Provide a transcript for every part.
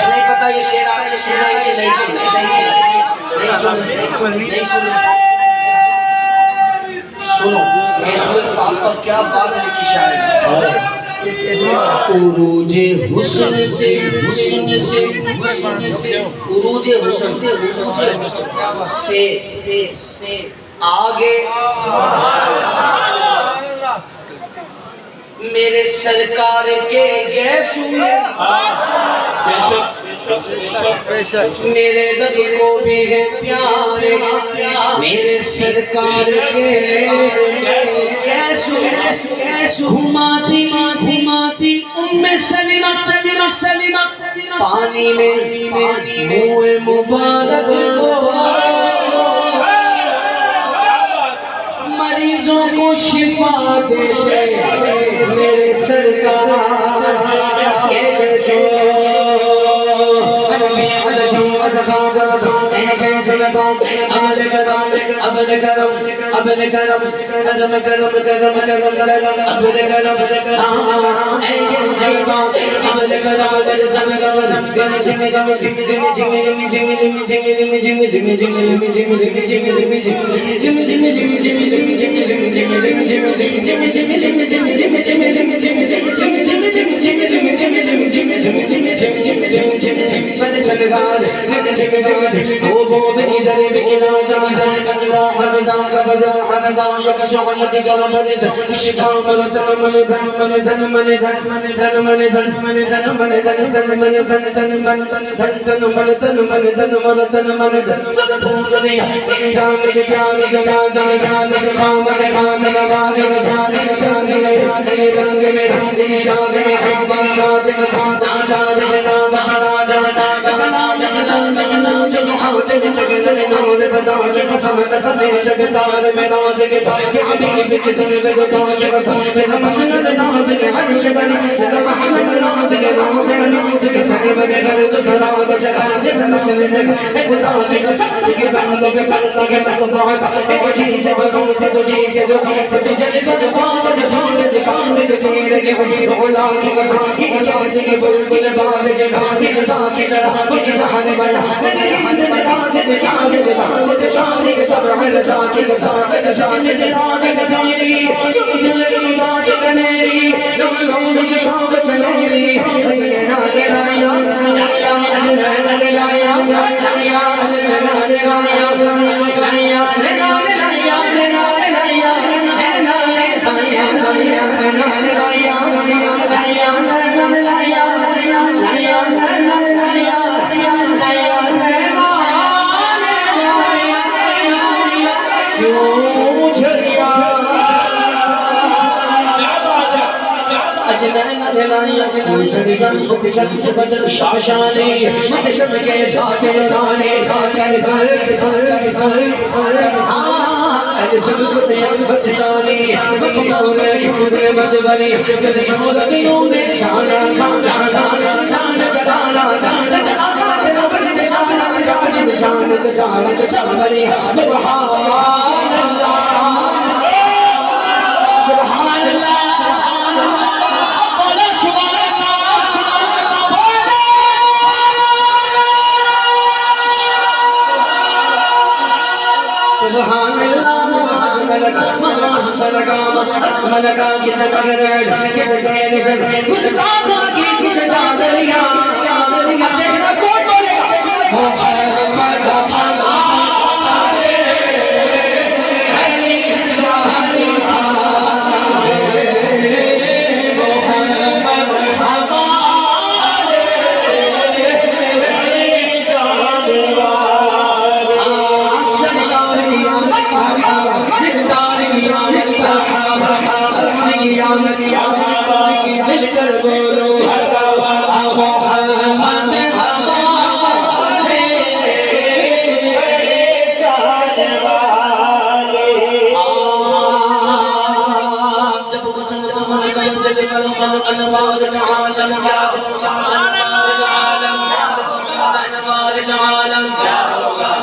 نہیں پتا یہ شعر آپ نے سنا ہے کہ نہیں سنا سنو کیسوئے پاک پر کیا بات لکھی شاعر عروج حسن سے عروج حسن سے آگے میرے سرکار کے گیسو میرے رب کو بھی ہے پیارے میرے سرکار کے گیسو گھماتی ام سلمہ پانی میں منہ مبارک کو مریضوں کو شفا دے میرے سرکار کے گیسو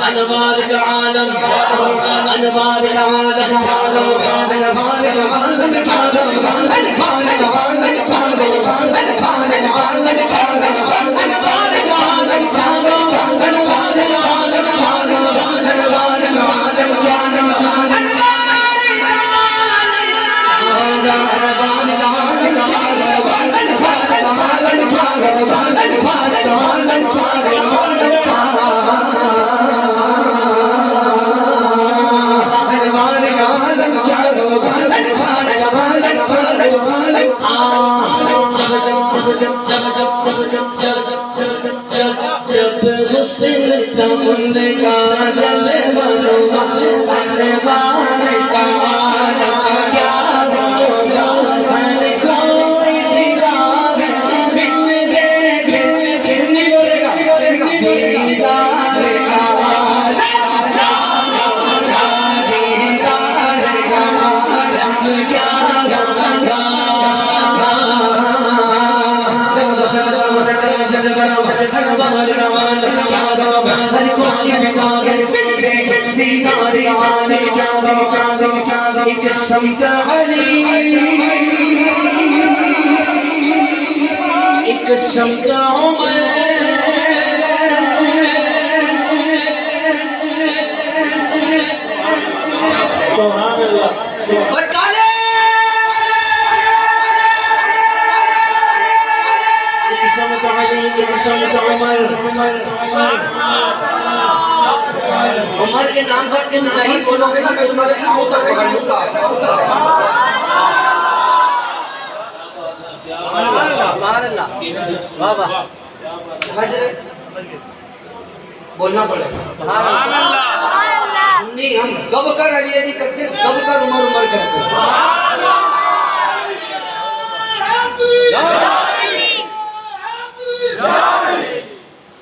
انوار کا عالم انوار کا عالم جب حسن کا ان کا جلوہ انوار کا عالم کیا ہوگا ہر کوئی دیدار بن دیکھے سنی بولے گا دیدار کا عالم کیا ہوگا دیدار کا عالم کیا ہوگا ایک سمت علی ایک سمت عمر عمر کے نام پر تم نہیں بولو گے نا میں تمہارے آؤں تک بولنا پڑے نہیں ہم دب کر علی علی کرتے دب کر عمر عمر کرتے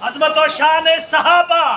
عظمت و شان صحابہ